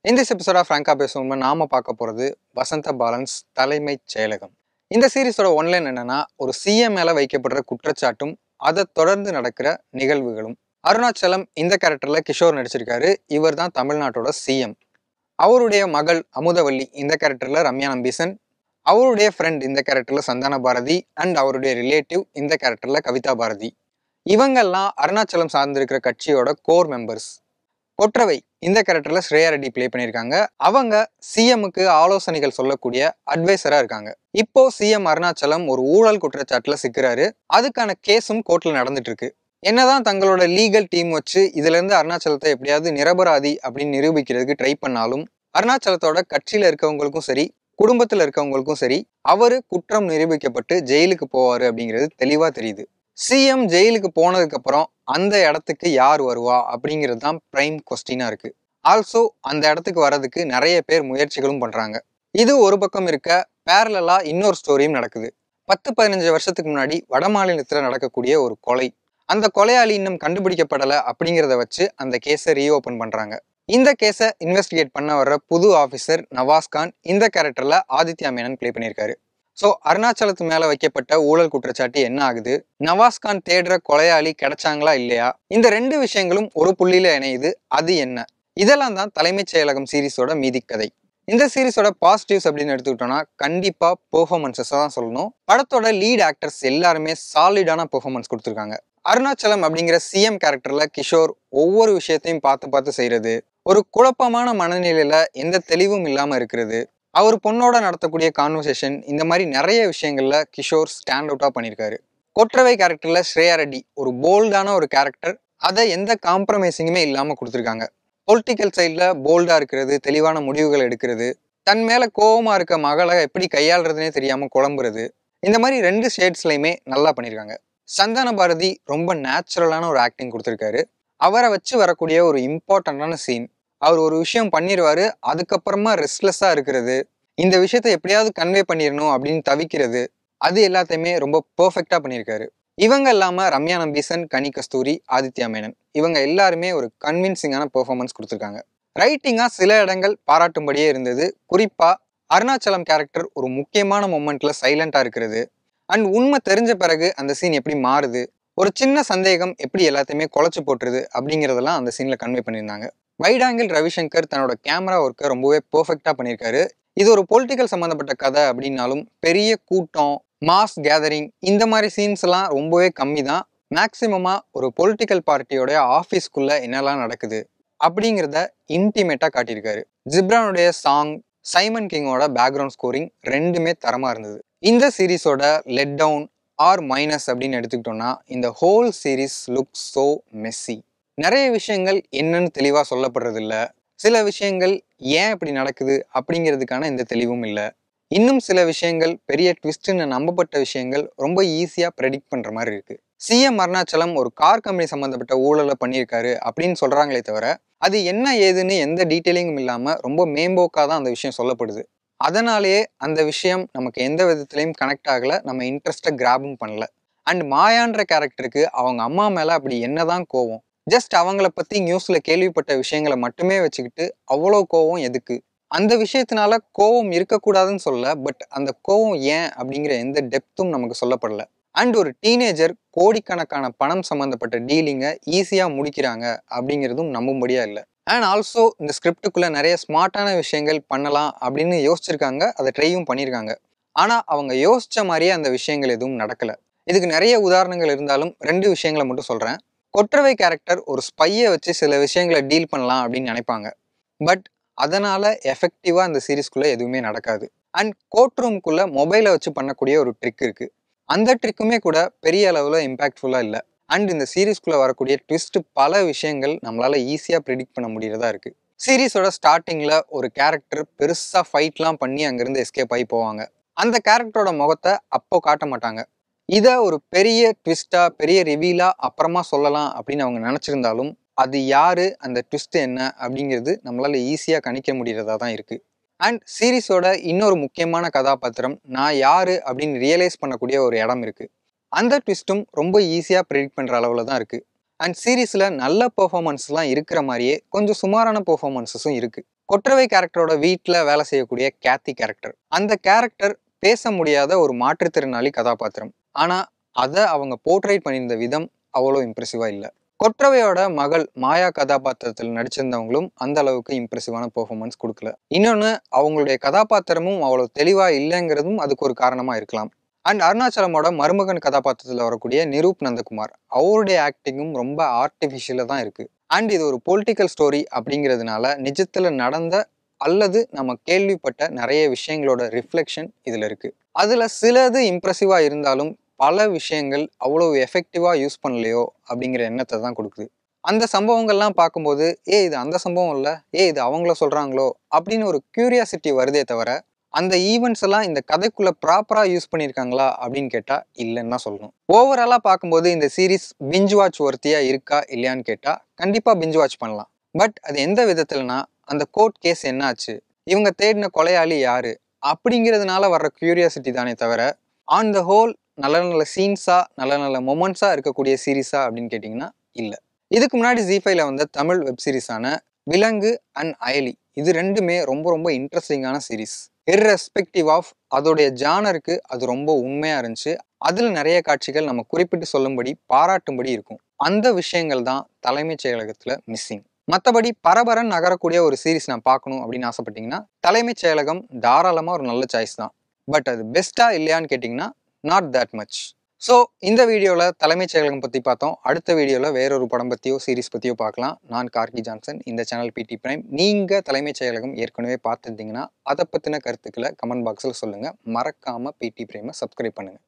In this episode of Franka பேசுவோம் நாம பார்க்க போறது வசந்த பாலன்ஸ் தலைமைச் செயலகம். இந்த சீரிஸோட ஒன்லைன் என்னன்னா, ஒரு சிஎம் மேல வைக்கப்படுற குற்றச்சாட்டும் அதை தொடர்ந்து நடக்கிற நிகழ்வுகளும். அருணாச்சலம் இந்த கேரக்டர்ல கிஷோர் நடிச்சிருக்காரு. இவர் தான் தமிழ்நாட்டோட சிஎம். அவருடைய மகள் அமுதவல்லி இந்த கேரக்டர்ல ரம்யா நம்பீசன், அவருடைய ஃப்ரெண்ட் இந்த கேரக்டர்ல சந்தான பாரதி அண்ட் அவருடைய ரிலேட்டிவ் இந்த கேரக்டர்ல கவிதா பாரதி. இவங்கெல்லாம் அருணாச்சலம் சார்ந்திருக்கிற கட்சியோட கோர் மெம்பர்ஸ். கொற்றவை இந்த கேரக்டர்ல ஸ்ரேயா ரெட்டி பிளே பண்ணியிருக்காங்க. அவங்க சிஎம்முக்கு ஆலோசனைகள் சொல்லக்கூடிய அட்வைசரா இருக்காங்க. இப்போ சிஎம் அருணாச்சலம் ஒரு ஊழல் குற்றச்சாட்டுல சிக்கிறாரு. அதுக்கான கேஸும் கோர்ட்ல நடந்துட்டு இருக்கு. என்னதான் தங்களோட லீகல் டீம் வச்சு இதுல இருந்து அருணாச்சலத்தை எப்படியாவது நிரபராதி அப்படின்னு நிரூபிக்கிறதுக்கு ட்ரை பண்ணாலும், அருணாச்சலத்தோட கட்சியில இருக்கவங்களுக்கும் சரி, குடும்பத்துல இருக்கவங்களுக்கும் சரி, அவரு குற்றம் நிரூபிக்கப்பட்டு ஜெயிலுக்கு போவாரு அப்படிங்கிறது தெளிவா தெரியுது. சிஎம் ஜெயிலுக்கு போனதுக்கு அப்புறம் அந்த இடத்துக்கு யார் வருவா அப்படிங்கிறது தான் பிரைம் கொஸ்டினா இருக்கு. ஆல்சோ அந்த இடத்துக்கு வர்றதுக்கு நிறைய பேர் முயற்சிகளும் பண்றாங்க. இது ஒரு பக்கம் இருக்க, பேரலா இன்னொரு ஸ்டோரியும் நடக்குது. 10-15 வருஷத்துக்கு முன்னாடி வட மாநிலத்துல நடக்கக்கூடிய ஒரு கொலை. அந்த கொலையாளி இன்னும் கண்டுபிடிக்கப்படலை அப்படிங்கிறத வச்சு அந்த கேஸை ரீஓபன் பண்றாங்க. இந்த கேஸை இன்வெஸ்டிகேட் பண்ண வர்ற புது ஆஃபீஸர் நவாஸ்கான் இந்த கேரக்டர்ல ஆதித்யா மேனன் பிளே பண்ணியிருக்காரு. ஸோ அருணாச்சலத்து மேல வைக்கப்பட்ட ஊழல் குற்றச்சாட்டு என்ன ஆகுது, நவாஸ்கான் தேடுற கொலையாளி கிடைச்சாங்களா இல்லையா, இந்த ரெண்டு விஷயங்களும் ஒரு புள்ளியில இணையுது. அது என்ன? இதெல்லாம் தான் தலைமைச் செயலகம் சீரிஸோட மீதி கதை. இந்த சீரிஸோட பாசிட்டிவ்ஸ் அப்படின்னு எடுத்துக்கிட்டோம்னா கண்டிப்பா பெர்ஃபார்மன்ஸஸ் தான் சொல்லணும். படத்தோட லீட் ஆக்டர்ஸ் எல்லாருமே சாலிடான பெர்ஃபார்மன்ஸ் கொடுத்துருக்காங்க. அருணாச்சலம் அப்படிங்கிற சிஎம் கேரக்டர்ல கிஷோர் ஒவ்வொரு விஷயத்தையும் பார்த்து செய்யறது, ஒரு குழப்பமான மனநிலையில எந்த தெளிவும் இல்லாம இருக்கிறது, அவர் பொண்ணோட நடத்தக்கூடிய கான்வர்சேஷன், இந்த மாதிரி நிறைய விஷயங்கள்ல கிஷோர் ஸ்டாண்ட் அவுட்டா பண்ணியிருக்காரு. கொற்றவை கேரக்டர்ல ஸ்ரேயா ரெட்டி ஒரு போல்டான ஒரு கேரக்டர், அதை எந்த காம்ப்ரமைசிங்குமே இல்லாம கொடுத்துருக்காங்க. பொலிட்டிக்கல் சைட்ல போல்டா இருக்கிறது, தெளிவான முடிவுகள் எடுக்கிறது, தன் மேல கோபமா இருக்க மகளை எப்படி கையாளுறதுனே தெரியாம குழம்புறது, இந்த மாதிரி ரெண்டு ஷேட்ஸ்லையுமே நல்லா பண்ணியிருக்காங்க. சந்தான பாரதி ரொம்ப நேச்சுரலான ஒரு ஆக்டிங் கொடுத்துருக்காரு. அவரை வச்சு வரக்கூடிய ஒரு இம்பார்ட்டண்டான சீன், அவர் ஒரு விஷயம் பண்ணிடுவாரு, அதுக்கப்புறமா ரெஸ்ட்லெஸ்ஸா இருக்கிறது, இந்த விஷயத்த எப்படியாவது கன்வே பண்ணிடணும் அப்படின்னு தவிக்கிறது, அது எல்லாத்தையுமே ரொம்ப பெர்ஃபெக்டா பண்ணியிருக்காரு. இவங்க இல்லாம ரம்யா நம்பீசன், கனி கஸ்தூரி, ஆதித்யா மேனன் இவங்க எல்லாருமே ஒரு கன்வின்சிங்கான பெர்ஃபார்மன்ஸ் கொடுத்துருக்காங்க. ரைட்டிங்கா சில இடங்கள் பாராட்டும்படியே இருந்தது. குறிப்பா அருணாச்சலம் கேரக்டர் ஒரு முக்கியமான மொமெண்ட்ல சைலண்டா இருக்கிறது அண்ட் உண்மை தெரிஞ்ச பிறகு அந்த சீன் எப்படி மாறுது, ஒரு சின்ன சந்தேகம் எப்படி எல்லாத்தையுமே குலைச்சு போட்டுருது அப்படிங்கிறதெல்லாம் அந்த சீன்ல கன்வே பண்ணியிருந்தாங்க. வைட் ஆங்கிள் ரவிசங்கர் தன்னோட கேமரா ஒர்க்கை ரொம்பவே பெர்ஃபெக்டா பண்ணியிருக்காரு. இது ஒரு பொலிட்டிக்கல் சம்மந்தப்பட்ட கதை அப்படின்னாலும் பெரிய கூட்டம், மாஸ் கேதரிங், இந்த மாதிரி சீன்ஸ் எல்லாம் ரொம்பவே கம்மி தான். மேக்சிமமா ஒரு பொலிட்டிக்கல் பார்ட்டியோட ஆஃபீஸ்க்குள்ள என்னெல்லாம் நடக்குது அப்படிங்கிறத இன்டிமேட்டா காட்டியிருக்காரு. ஜிப்ரானுடைய சாங், சைமன் கிங்கோட பேக்ரவுண்ட் ஸ்கோரிங் ரெண்டுமே தரமா இருந்தது. இந்த சீரீஸோட லெட் டவுன் ஆர் மைனஸ் அப்படின்னு எடுத்துக்கிட்டோம்னா, இந்த whole series look so Messi. நிறைய விஷயங்கள் என்னன்னு தெளிவா சொல்லப்படுறது இல்லை, சில விஷயங்கள் ஏன் இப்படி நடக்குது அப்படிங்கிறதுக்கான எந்த தெளிவும் இல்லை, இன்னும் சில விஷயங்கள் பெரிய ட்விஸ்ட்னு நம்பப்பட்ட விஷயங்கள் ரொம்ப ஈஸியா ப்ரெடிக்ட் பண்ற மாதிரி இருக்கு. சிஎம் அருணாச்சலம் ஒரு கார் கம்பெனி சம்பந்தப்பட்ட ஊழலை பண்ணியிருக்காரு அப்படின்னு சொல்றாங்களே தவிர அது என்ன ஏதுன்னு எந்த டீட்டெயிலிங்கும் இல்லாம ரொம்ப மேம்போக்காதான் அந்த விஷயம் சொல்லப்படுது. அதனாலேயே அந்த விஷயம் நமக்கு எந்த விதத்திலையும் கனெக்ட் ஆகல, நம்ம இன்ட்ரெஸ்ட்டை கிராபும் பண்ணல. அண்ட் மாயான்ற கேரக்டருக்கு அவங்க அம்மா மேல அப்படி என்னதான் கோவம், ஜஸ்ட் அவங்கள பத்தி நியூஸ்ல கேள்விப்பட்ட விஷயங்களை மட்டுமே வச்சுக்கிட்டு அவ்வளோ கோவம் எதுக்கு? அந்த விஷயத்தினால கோவம் இருக்கக்கூடாதுன்னு சொல்ல, பட் அந்த கோவம் ஏன் அப்படிங்கிற எந்த டெப்த்தும் நமக்கு சொல்லப்படல. அண்ட் ஒரு டீனேஜர் கோடிக்கணக்கான பணம் சம்பந்தப்பட்ட டீலிங்கை ஈஸியா முடிக்கிறாங்க அப்படிங்கிறதும் நம்பும்படியா இல்லை. அண்ட் ஆல்சோ இந்த ஸ்கிரிப்டுக்குள்ள நிறைய ஸ்மார்ட்டான விஷயங்கள் பண்ணலாம் அப்படின்னு யோசிச்சிருக்காங்க, அதை ட்ரையும் பண்ணியிருக்காங்க. ஆனா அவங்க யோசிச்ச மாதிரியே அந்த விஷயங்கள் எதுவும் நடக்கல. இதுக்கு நிறைய உதாரணங்கள் இருந்தாலும் ரெண்டு விஷயங்களை மட்டும் சொல்றேன். கொற்றவை கேரக்டர் ஒரு ஸ்பையை வச்சு சில விஷயங்களை டீல் பண்ணலாம் அப்படின்னு நினைப்பாங்க, பட் அதனால எஃபெக்டிவா அந்த சீரீஸ்குள்ள எதுவுமே நடக்காது. அண்ட் கோர்ட் ரூம்குள்ள மொபைலை வச்சு பண்ணக்கூடிய ஒரு ட்ரிக் இருக்கு, அந்த ட்ரிக்குமே கூட பெரிய அளவுல இம்பாக்ட்ஃபுல்லா இல்லை. அண்ட் இந்த சீரீஸ்குள்ள வரக்கூடிய ட்விஸ்ட் பல விஷயங்கள் நம்மளால ஈஸியா ப்ரெடிக்ட் பண்ண முடியறதா இருக்கு. சீரீஸோட ஸ்டார்டிங்ல ஒரு கேரக்டர் பெருசா ஃபைட்லாம் பண்ணி அங்கிருந்து எஸ்கேப் ஆகி போவாங்க. அந்த கேரக்டரோட முகத்தை அப்போ காட்ட மாட்டாங்க. இதை ஒரு பெரிய ட்விஸ்டா, பெரிய ரிவீலா அப்புறமா சொல்லலாம் அப்படின்னு அவங்க நினைச்சிருந்தாலும் அது யாரு, அந்த ட்விஸ்ட் என்ன அப்படிங்கிறது நம்மளால ஈஸியா கணிக்க முடியறதா தான் இருக்கு. அண்ட் சீரீஸோட இன்னொரு முக்கியமான கதாபாத்திரம் நான் யாரு அப்படின்னு ரியலைஸ் பண்ணக்கூடிய ஒரு இடம் இருக்கு. அந்த ட்விஸ்ட்டும் ரொம்ப ஈஸியா ப்ரெடிக்ட் பண்ற அளவுல தான் இருக்கு. அண்ட் சீரீஸ்ல நல்ல பெர்ஃபார்மன்ஸ்லாம் இருக்கிற மாதிரியே கொஞ்சம் சுமாரான பெர்ஃபார்மன்ஸஸும் இருக்கு. கொற்றவை கேரக்டரோட வீட்டில் வேலை செய்யக்கூடிய கேத்தி கேரக்டர். அந்த கேரக்டர் பேச முடியாத ஒரு மாற்றுத்திறனாளி கதாபாத்திரம். ஆனால் அதை அவங்க போர்ட்ரேட் பண்ணியிருந்த விதம் அவ்வளோ இம்ப்ரெசிவாக இல்லை. கொற்றவையோட மகள் மாயா கதாபாத்திரத்தில் நடிச்சிருந்தவங்களும் அந்த அளவுக்கு இம்ப்ரெசிவான பெர்ஃபார்மன்ஸ் கொடுக்கல. இன்னொன்று, அவங்களுடைய கதாபாத்திரமும் அவ்வளோ தெளிவாக இல்லைங்கிறதும் அதுக்கு ஒரு காரணமாக இருக்கலாம். அண்ட் அருணாச்சலமோட மருமகன் கதாபாத்திரத்தில் வரக்கூடிய நிரூப் நந்தகுமார், அவருடைய ஆக்டிங்கும் ரொம்ப ஆர்டிஃபிஷியலாக தான் இருக்குது. அண்ட் இது ஒரு பொலிட்டிக்கல் ஸ்டோரி அப்படிங்கிறதுனால நிஜத்தில் நடந்த அல்லது நம்ம கேள்விப்பட்ட நிறைய விஷயங்களோட ரிஃப்ளெக்ஷன் இதில் இருக்குது. அதில் சிலது இம்ப்ரெசிவாக இருந்தாலும் பல விஷயங்கள் அவ்வளோ எஃபெக்டிவாக யூஸ் பண்ணலையோ அப்படிங்கிற எண்ணத்தை தான் கொடுக்குது. அந்த சம்பவங்கள்லாம் பார்க்கும்போது இது அந்த சம்பவம் இல்லை, இது அவங்கள சொல்கிறாங்களோ அப்படின்னு ஒரு க்யூரியாசிட்டி வருதே தவிர அந்த ஈவெண்ட்ஸ் எல்லாம் இந்த கதைக்குள்ள ப்ராப்பராக யூஸ் பண்ணியிருக்காங்களா அப்படின்னு கேட்டால் இல்லைன்னு தான் சொல்லணும். ஓவராலாக பார்க்கும்போது இந்த சீரீஸ் பிஞ்ச் வாட்ச் ஒர்த்தியாக இருக்கா இல்லையான்னு கேட்டால் கண்டிப்பாக பிஞ்ச் வாட்ச் பண்ணலாம். பட் அது எந்த விதத்துலனா, அந்த கோர்ட் கேஸ் என்னாச்சு, இவங்க தேடின கொலையாளி யாரு அப்படிங்கிறதுனால வர்ற க்யூரியாசிட்டி தானே தவிர ஆன் த ஹோல் நல்ல நல்ல சீன்ஸாக நல்ல நல்ல மொமெண்ட்ஸாக இருக்கக்கூடிய சீரீஸா அப்படின்னு கேட்டிங்கன்னா இல்லை. இதுக்கு முன்னாடி ஜீ5ல வந்த தமிழ் வெப் சீரிஸான விலங்கு அண்ட் அயலி, இது ரெண்டுமே ரொம்ப ரொம்ப இன்ட்ரெஸ்டிங்கான சீரீஸ். இர்ரெஸ்பெக்டிவ் ஆஃப் அதோடைய ஜானருக்கு அது ரொம்ப உண்மையாக இருந்துச்சு. அதில் நிறைய காட்சிகள் நம்ம குறிப்பிட்டு சொல்லும்படி பாராட்டும்படி இருக்கும். அந்த விஷயங்கள் தான் தலைமைச் செயலகத்தில் மிஸ்ஸிங். மற்றபடி பரபரன் நகரக்கூடிய ஒரு சீரீஸ் நான் பார்க்கணும் அப்படின்னு ஆசைப்பட்டீங்கன்னா தலைமைச் செயலகம் தாராளமாக ஒரு நல்ல சாய்ஸ் தான். பட் அது பெஸ்ட்டா இல்லையான்னு கேட்டிங்கன்னா நாட் தட் மச். ஸோ இந்த வீடியோவில் தலைமைச் செயலகம் பற்றி பார்த்தோம். அடுத்த வீடியோவில் வேறொரு படம் பற்றியோ சீரீஸ் பற்றியோ பார்க்கலாம். நான் கார்கி ஜான்சன், இந்த சேனல் பிடி பிரைம். நீங்கள் தலைமைச் செயலகம் ஏற்கனவே பார்த்துருந்தீங்கன்னா அதை பற்றின கருத்துக்களை கமெண்ட் பாக்ஸில் சொல்லுங்கள். மறக்காமல் பிடி பிரைமை சப்ஸ்கிரைப் பண்ணுங்கள்.